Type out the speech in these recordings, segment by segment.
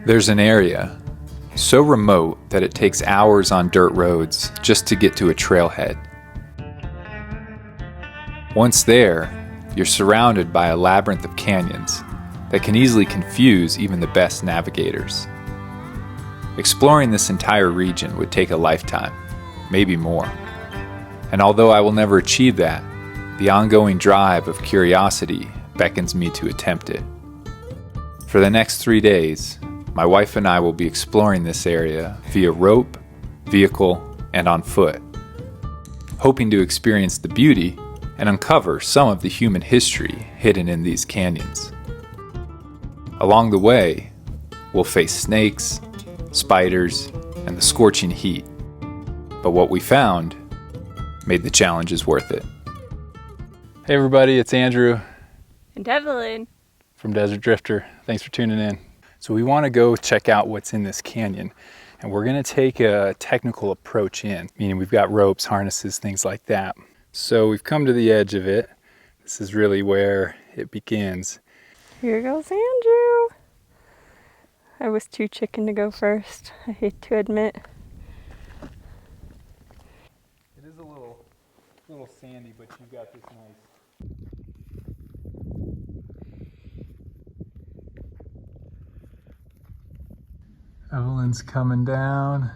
There's an area so remote that it takes hours on dirt roads just to get to a trailhead. Once there, you're surrounded by a labyrinth of canyons that can easily confuse even the best navigators. Exploring this entire region would take a lifetime, maybe more. And although I will never achieve that, the ongoing drive of curiosity beckons me to attempt it. For the next 3 days, my wife and I will be exploring this area via rope, vehicle, and on foot, hoping to experience the beauty and uncover some of the human history hidden in these canyons. Along the way, we'll face snakes, spiders, and the scorching heat. But what we found made the challenges worth it. Hey everybody, it's Andrew. And Evelyn. From Desert Drifter. Thanks for tuning in. So we want to go check out what's in this canyon. And we're going to take a technical approach in, meaning we've got ropes, harnesses, things like that. So we've come to the edge of it. This is really where it begins. Here goes Andrew. I was too chicken to go first, I hate to admit. It is a little sandy, but you've got this nice. Evelyn's coming down.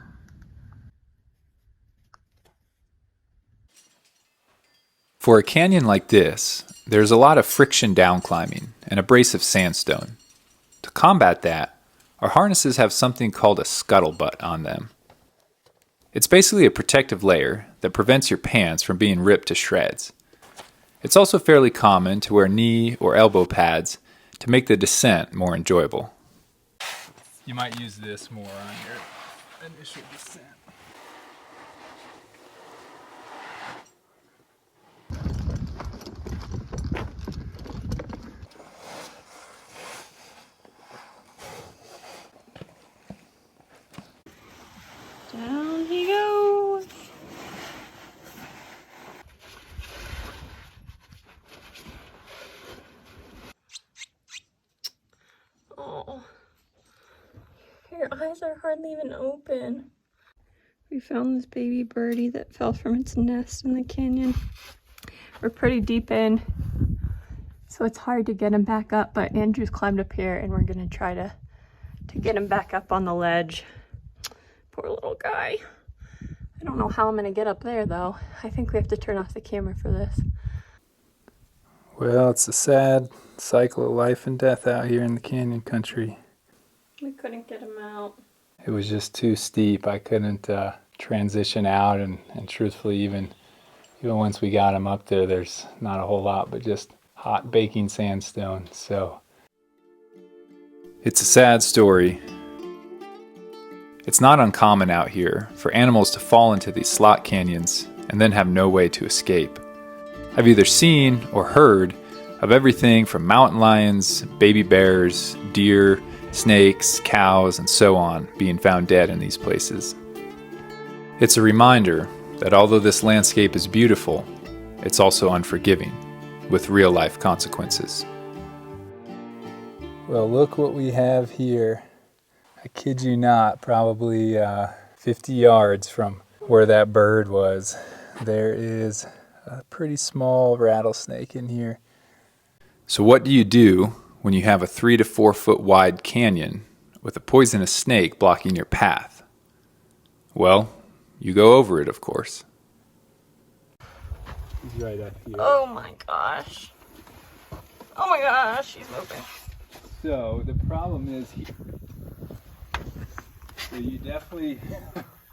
For a canyon like this, there's a lot of friction down climbing and abrasive sandstone. To combat that, our harnesses have something called a scuttlebutt on them. It's basically a protective layer that prevents your pants from being ripped to shreds. It's also fairly common to wear knee or elbow pads to make the descent more enjoyable. You might use this more on your initial descent. Down he goes. Oh, your eyes are hardly even open. We found this baby birdie that fell from its nest in the canyon. We're pretty deep in, so it's hard to get him back up, but Andrew's climbed up here and we're gonna try to get him back up on the ledge. Poor little guy. I don't know how I'm gonna get up there though. I think we have to turn off the camera for this. Well, it's a sad cycle of life and death out here in the canyon country. We couldn't get him out. It was just too steep. I couldn't transition out, and truthfully, even once we got him up there, there's not a whole lot but just hot baking sandstone. So it's a sad story. It's not uncommon out here for animals to fall into these slot canyons and then have no way to escape. I've either seen or heard of everything from mountain lions, baby bears, deer, snakes, cows, and so on being found dead in these places. It's a reminder that although this landscape is beautiful, it's also unforgiving, with real-life consequences. Well, look what we have here. I kid you not, probably 50 yards from where that bird was, there is a pretty small rattlesnake in here. So what do you do when you have a 3 to 4 foot wide canyon with a poisonous snake blocking your path? Well, you go over it, of course. He's right up here. Oh my gosh. Oh my gosh, he's moving. So the problem is here. So you definitely,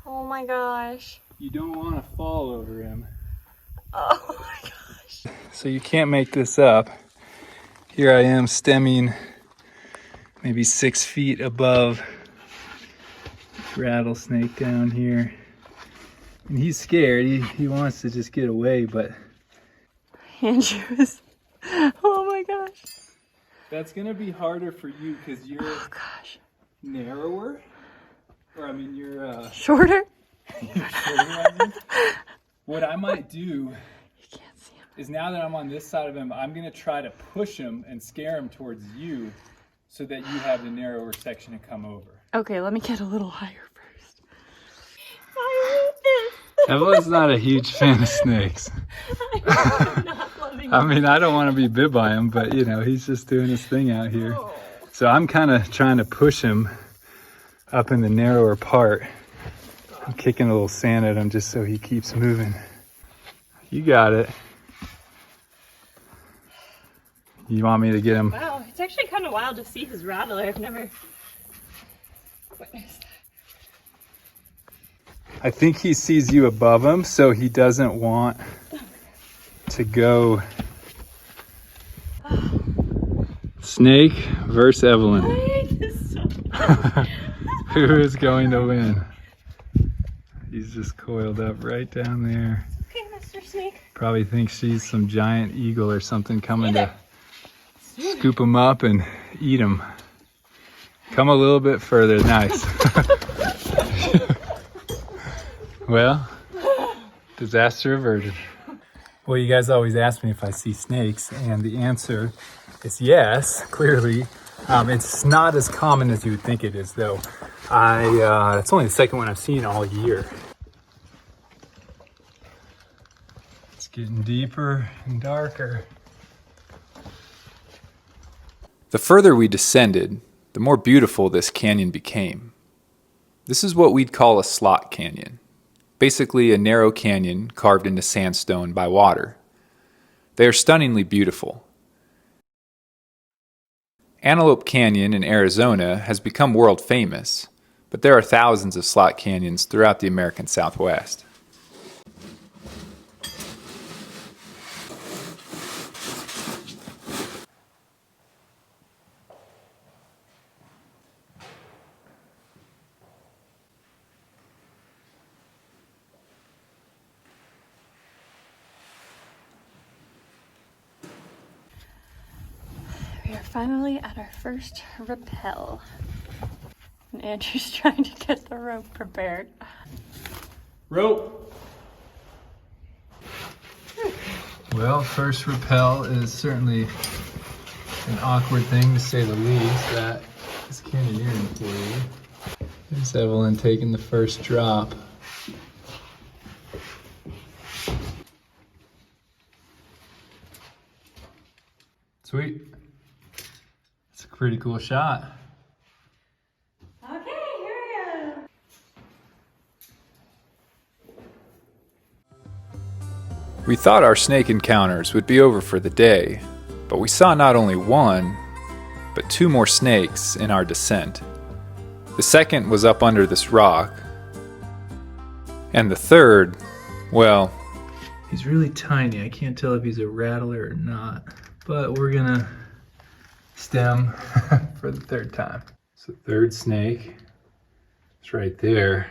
Oh my gosh. you don't want to fall over him. Oh my gosh. So you can't make this up. Here I am stemming maybe 6 feet above this rattlesnake down here. And he's scared. He wants to just get away, but Andrew's. Oh my gosh. that's gonna be harder for you because you're narrower. Or I mean you're Shorter? you're shorter. What I might do You can't see him. is now that I'm on this side of him, I'm gonna try to push him and scare him towards you so that you have the narrower section to come over. Okay, let me get a little higher first. I hate this. Evelyn's not a huge fan of snakes. I'm not loving I mean, I don't want to be bit by him, but you know, he's just doing his thing out here. Oh. So I'm kind of trying to push him up in the narrower part. I'm kicking a little sand at him just so he keeps moving. You got it. You want me to get him? Wow, it's actually kind of wild to see his rattler. I've never witnessed that. I think he sees you above him, so he doesn't want to go. Snake versus Evelyn. I hate this so much. Who is going to win? He's just coiled up right down there. Okay, Mr. Snake. Probably thinks she's some giant eagle or something coming to scoop him up and eat him. Come a little bit further. Nice. Well, disaster averted. Well, you guys always ask me if I see snakes, and the answer is yes, clearly. It's not as common as you would think it is, though. It's only the second one I've seen all year. It's getting deeper and darker. The further we descended, the more beautiful this canyon became. This is what we'd call a slot canyon. Basically a narrow canyon carved into sandstone by water. They are stunningly beautiful. Antelope Canyon in Arizona has become world famous, but there are thousands of slot canyons throughout the American Southwest. We are finally at our first rappel. And Andrew's trying to get the rope prepared. Rope! Well, first rappel is certainly an awkward thing to say the least. That is canyoneering for you. There's Evelyn taking the first drop. Sweet. It's a pretty cool shot. Okay, here we go. We thought our snake encounters would be over for the day, but we saw not only one, but two more snakes in our descent. The second was up under this rock, and the third, well, he's really tiny. I can't tell if he's a rattler or not, but we're gonna stem for the third time. So third snake is right there,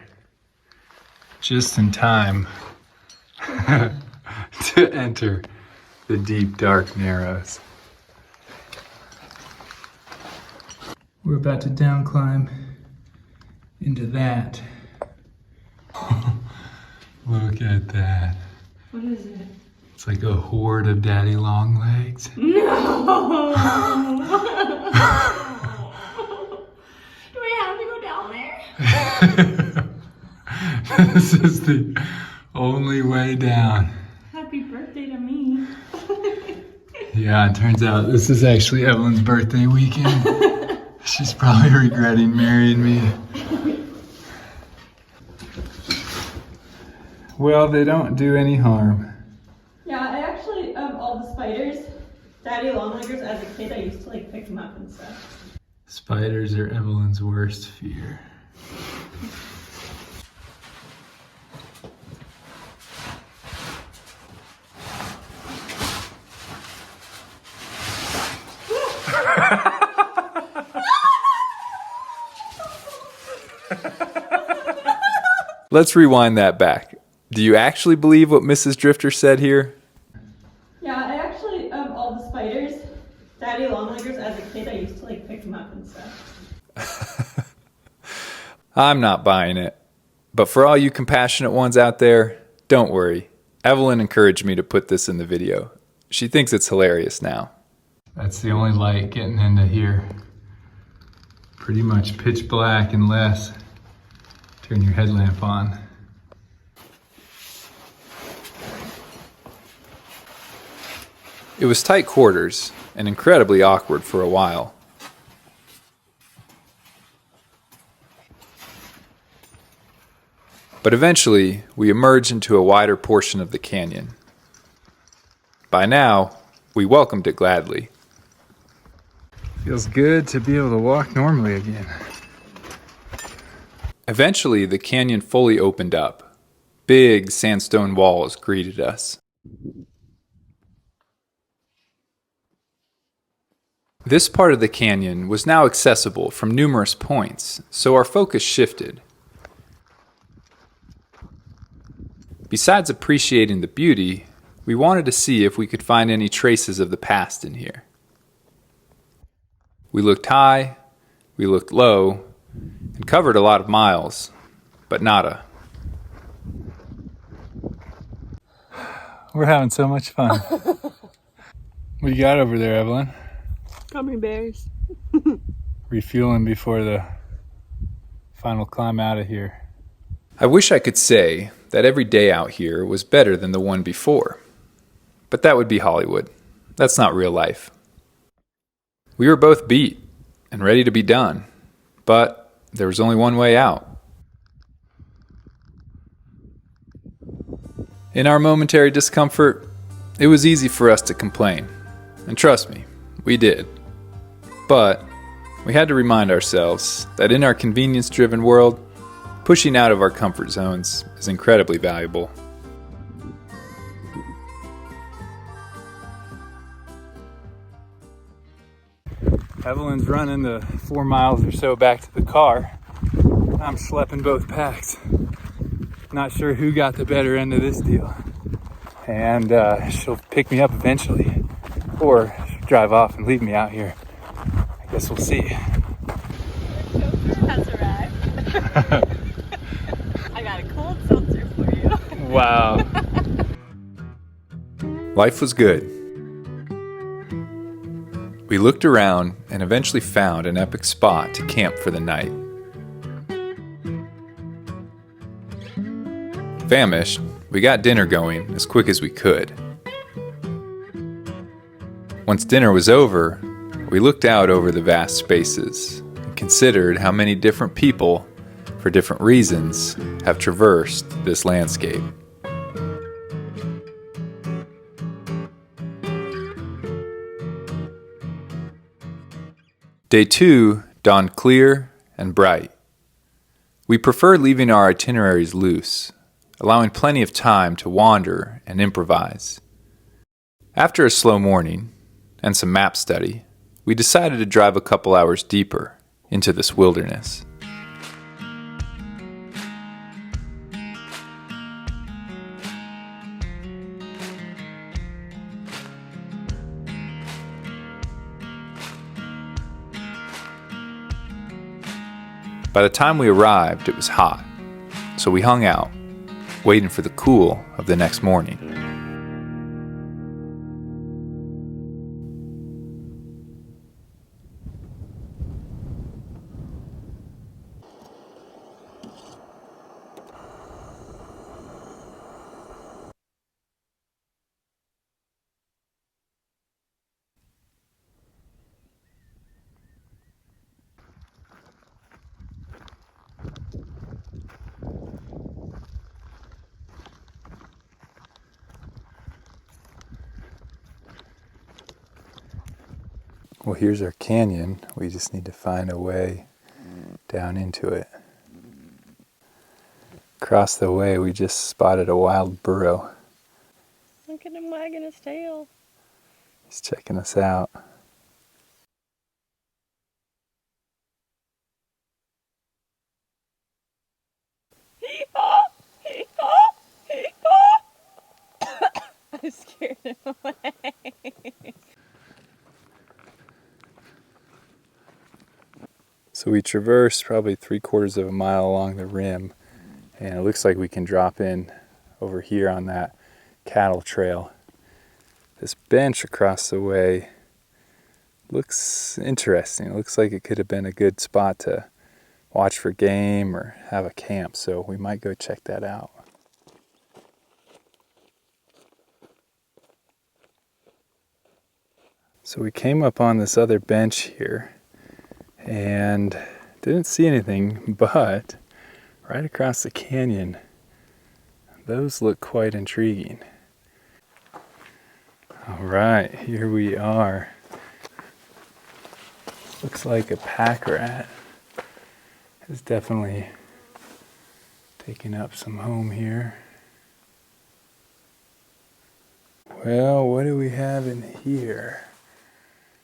just in time to enter the deep, dark narrows. We're about to down climb into that. Look at that. What is it? It's like a horde of daddy long legs. No! Do we have to go down there? This is the only way down. Happy birthday to me. Yeah, it turns out this is actually Evelyn's birthday weekend. She's probably regretting marrying me. Well, they don't do any harm. Yeah, I actually, of all the spiders, daddy longleggers, as a kid, I used to like pick them up and stuff. Spiders are Evelyn's worst fear. Let's rewind that back. Do you actually believe what Mrs. Drifter said here? Yeah, I actually, of all the spiders, daddy longleggers, as a kid, I used to like pick them up and stuff. I'm not buying it. But for all you compassionate ones out there, don't worry. Evelyn encouraged me to put this in the video. She thinks it's hilarious now. That's the only light getting into here. pretty much pitch black unless turn your headlamp on. It was tight quarters and incredibly awkward for a while. But eventually, we emerged into a wider portion of the canyon. By now, we welcomed it gladly. Feels good to be able to walk normally again. Eventually, the canyon fully opened up. Big sandstone walls greeted us. This part of the canyon was now accessible from numerous points, so our focus shifted. Besides appreciating the beauty, we wanted to see if we could find any traces of the past in here. We looked high, we looked low, and covered a lot of miles, but nada. We're having so much fun. What you got over there, Evelyn? Gummy bears. Refueling before the final climb out of here. I wish I could say that every day out here was better than the one before. But that would be Hollywood. That's not real life. We were both beat and ready to be done, but there was only one way out. In our momentary discomfort, it was easy for us to complain. And trust me, we did. But we had to remind ourselves that in our convenience-driven world, pushing out of our comfort zones is incredibly valuable. Evelyn's running the 4 miles or so back to the car. I'm schlepping both packs. Not sure who got the better end of this deal. And she'll pick me up eventually. Or she'll drive off and leave me out here. I guess we'll see. Has arrived. I got a cold seltzer for you. Wow. Life was good. We looked around and eventually found an epic spot to camp for the night. Famished, we got dinner going as quick as we could. Once dinner was over, we looked out over the vast spaces and considered how many different people, for different reasons, have traversed this landscape. Day 2 dawned clear and bright. We preferred leaving our itineraries loose, allowing plenty of time to wander and improvise. After a slow morning and some map study, we decided to drive a couple hours deeper into this wilderness. By the time we arrived, it was hot, so we hung out, waiting for the cool of the next morning. Well, here's our canyon. We just need to find a way down into it. Across the way, we just spotted a wild burro. Look at him wagging his tail. He's checking us out. I scared him away. So we traversed probably 3/4 of a mile along the rim, and it looks like we can drop in over here on that cattle trail. This bench across the way Looks interesting. It looks like it could have been a good spot to watch for game or have a camp, so we might go check that out. So we came up on this other bench here and didn't see anything, but right across the canyon, those look quite intriguing. All right, here we are. Looks like a pack rat is definitely taking up some home here. Well, what do we have in here?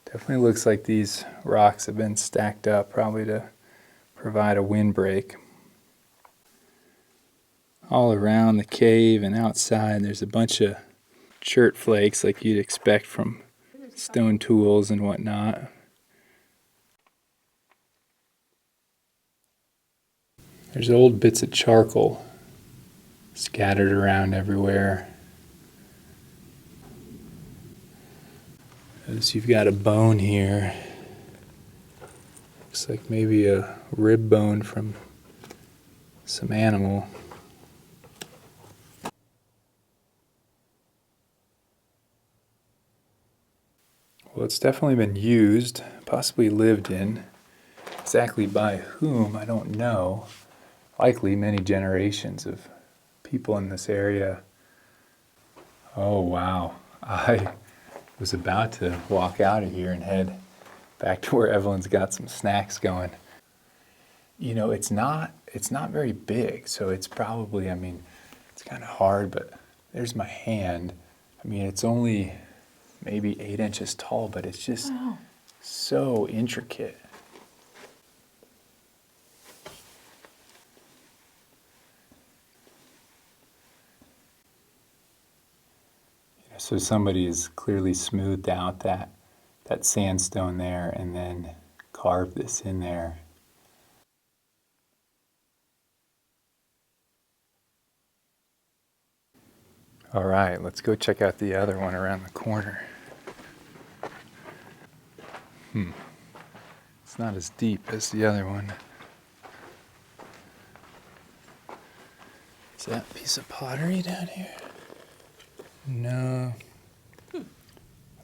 Definitely looks like these rocks have been stacked up, probably to provide a windbreak. All around the cave and outside, there's a bunch of chert flakes like you'd expect from stone tools and whatnot. There's old bits of charcoal scattered around everywhere. Notice you've got a bone here. Looks like maybe a rib bone from some animal. Well, it's definitely been used, possibly lived in. Exactly by whom, I don't know. Likely many generations of people in this area. Oh wow, I was about to walk out of here and head back to where Evelyn's got some snacks going. You know, it's not very big, so it's probably, I mean, it's kind of hard, but there's my hand. I mean, it's only maybe 8 inches tall, but it's just so intricate. So somebody has clearly smoothed out that sandstone there and then carved this in there. All right, let's go check out the other one around the corner. It's not as deep as the other one. Is that a piece of pottery down here? No. It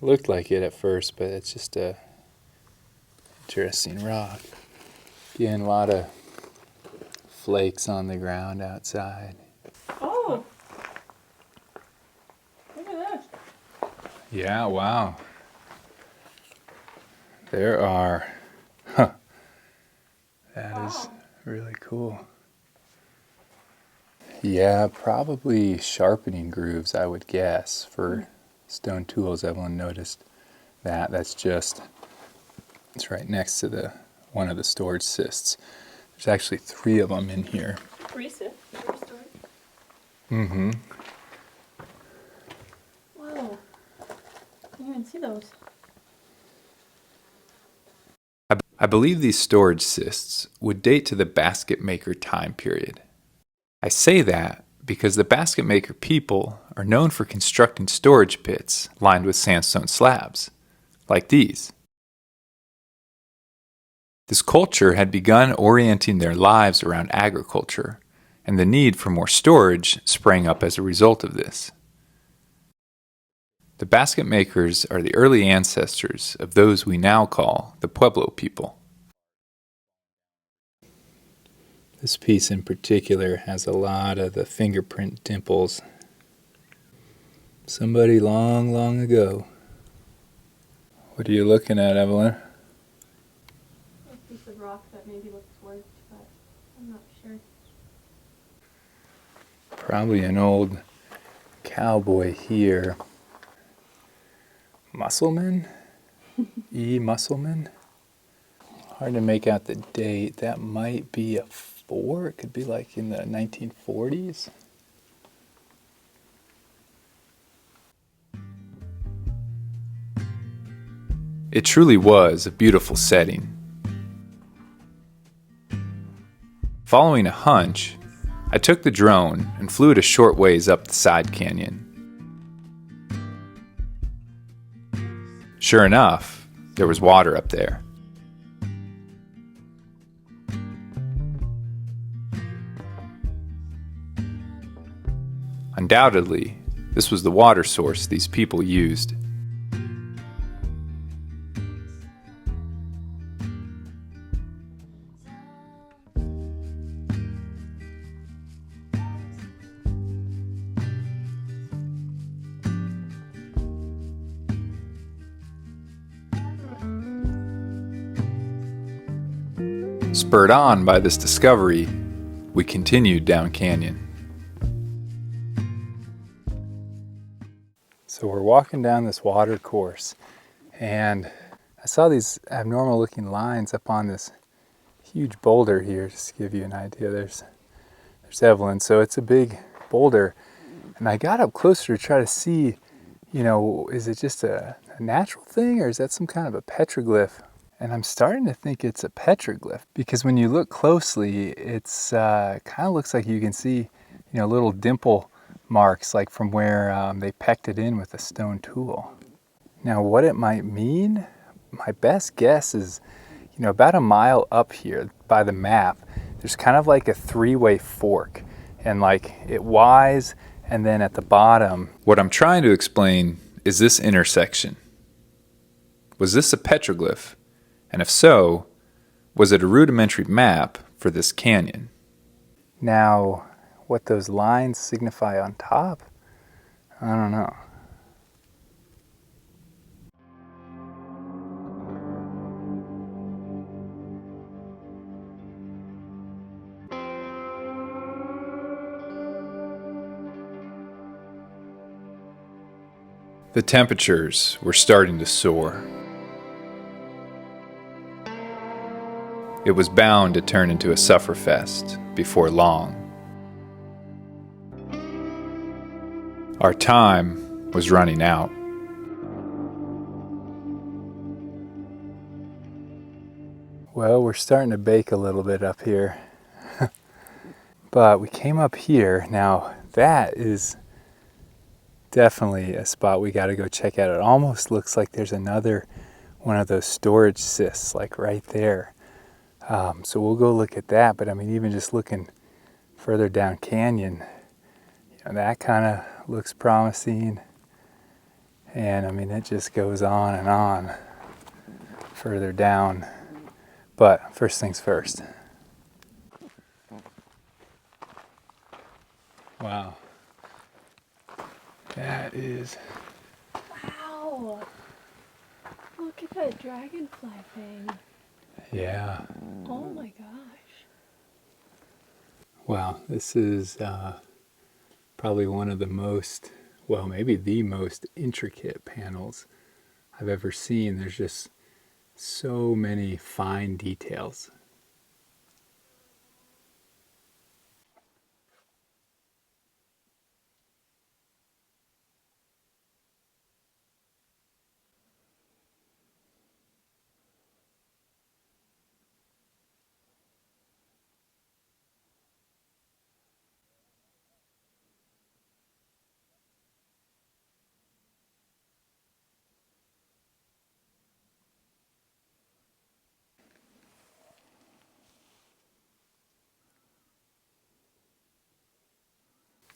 looked like it at first, but it's just a interesting rock. Again, a lot of flakes on the ground outside. Oh! Look at that. Yeah, wow. There are. That is really cool. Yeah, probably sharpening grooves, I would guess, for stone tools. Evelyn noticed that. It's right next to one of the storage cysts. There's actually 3 of them in here. 3 cysts? Prehistoric? Mm-hmm. Whoa. I didn't even see those. I believe these storage cysts would date to the basket maker time period. I say that because the basket maker people are known for constructing storage pits lined with sandstone slabs, like these. This culture had begun orienting their lives around agriculture, and the need for more storage sprang up as a result of this. The basket makers are the early ancestors of those we now call the Pueblo people. This piece in particular has a lot of the fingerprint dimples. Somebody long, long ago. What are you looking at, Evelyn? A piece of rock that maybe looks worked, but I'm not sure. Probably an old cowboy here. Musselman? E. Musselman? Hard to make out the date. That might be a 4. It could be like in the 1940s. It truly was a beautiful setting. Following a hunch, I took the drone and flew it a short ways up the side canyon. Sure enough, There was water up there. Undoubtedly, this was the water source these people used. Spurred on by this discovery, we continued down canyon. So we're walking down this water course, and I saw these abnormal looking lines up on this huge boulder here, just to give you an idea. There's Evelyn. So it's a big boulder, and I got up closer to try to see, is it just a natural thing, or is that some kind of a petroglyph? And I'm starting to think it's a petroglyph, because when you look closely, it's kind of looks like you can see, little dimple marks, like from where they pecked it in with a stone tool. Now, what it might mean, my best guess is, about a mile up here by the map, there's kind of like a three-way fork, and like it Ys, and then at the bottom. What I'm trying to explain is this intersection. Was this a petroglyph? And if so, was it a rudimentary map for this canyon? Now, what those lines signify on top, I don't know. The temperatures were starting to soar. It was bound to turn into a sufferfest before long. Our time was running out. Well, we're starting to bake a little bit up here. But we came up here. Now, that is definitely a spot we got to go check out. It almost looks like there's another one of those storage cysts, like right there. So we'll go look at that. But I mean, even just looking further down canyon, that kind of looks promising. And I mean, it just goes on and on further down. But first things first. Wow. That is... Wow. Look at that dragonfly thing. Yeah. Oh my gosh. Wow, this is probably one of the most, well, maybe the most intricate panels I've ever seen. There's just so many fine details.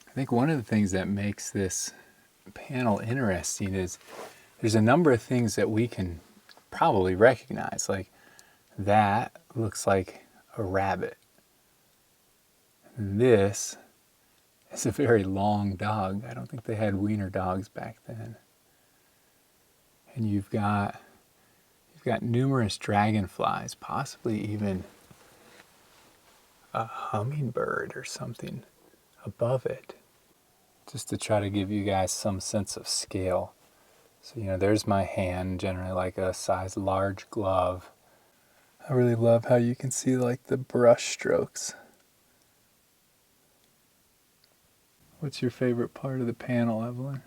I think one of the things that makes this panel interesting is there's a number of things that we can probably recognize. Like that looks like a rabbit. This is a very long dog. I don't think they had wiener dogs back then. And you've got numerous dragonflies, possibly even a hummingbird or something above it, just to try to give you guys some sense of scale. So, there's my hand, generally like a size large glove. I really love how you can see like the brush strokes. What's your favorite part of the panel, Evelyn?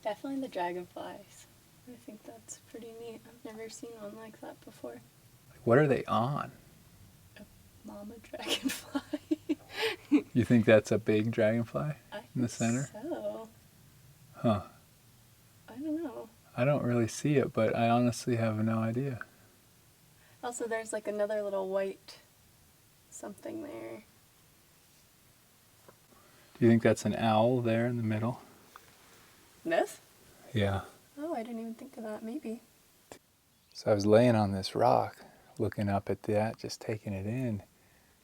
Definitely the dragonflies. I think that's pretty neat. I've never seen one like that before. What are they on? A mama dragonfly. You think that's a big dragonfly I in the think center? So. Huh. I don't know. I don't really see it, but I honestly have no idea. Also, there's like another little white something there. Do you think that's an owl there in the middle? This? Yeah. Oh, I didn't even think of that. Maybe. So I was laying on this rock, looking up at that, just taking it in.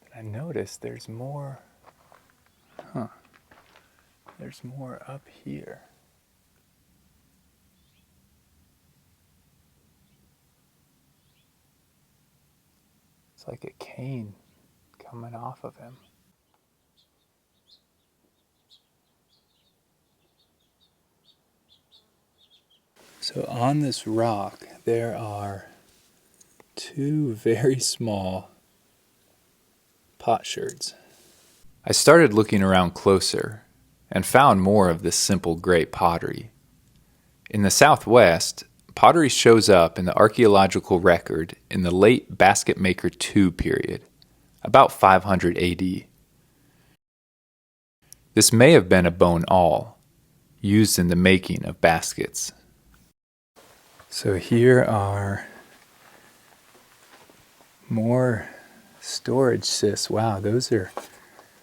And I noticed there's more. There's more up here. It's like a cane coming off of him. So on this rock, there are two very small potsherds. I started looking around closer and found more of this simple gray pottery. In the Southwest, pottery shows up in the archaeological record in the late Basket Maker II period, about 500 AD. This may have been a bone awl, used in the making of baskets. So here are more storage cysts. Wow, those are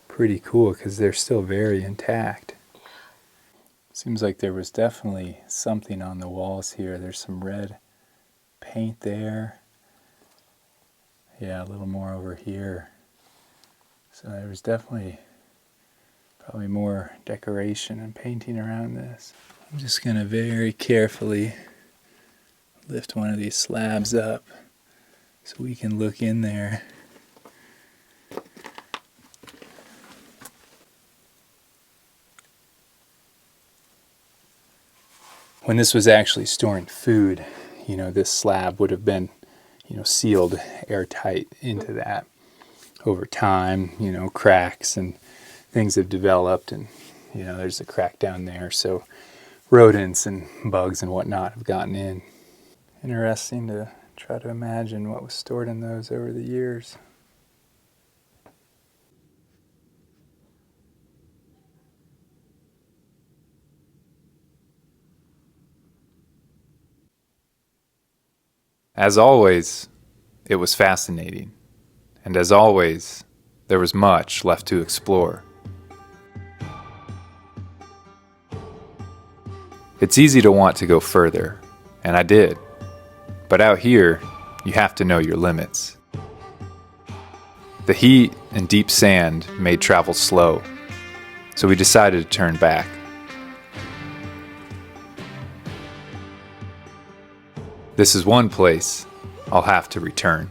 pretty cool because they're still very intact. Seems like there was definitely something on the walls here. There's some red paint there. Yeah, a little more over here. So there was definitely probably more decoration and painting around this. I'm just going to very carefully lift one of these slabs up so we can look in there. When this was actually storing food, this slab would have been, sealed airtight into that. Over time, cracks and things have developed, and, there's a crack down there, so rodents and bugs and whatnot have gotten in. Interesting to try to imagine what was stored in those over the years. As always, it was fascinating, and as always, there was much left to explore. It's easy to want to go further, and I did. But out here, you have to know your limits. The heat and deep sand made travel slow, so we decided to turn back. This is one place I'll have to return.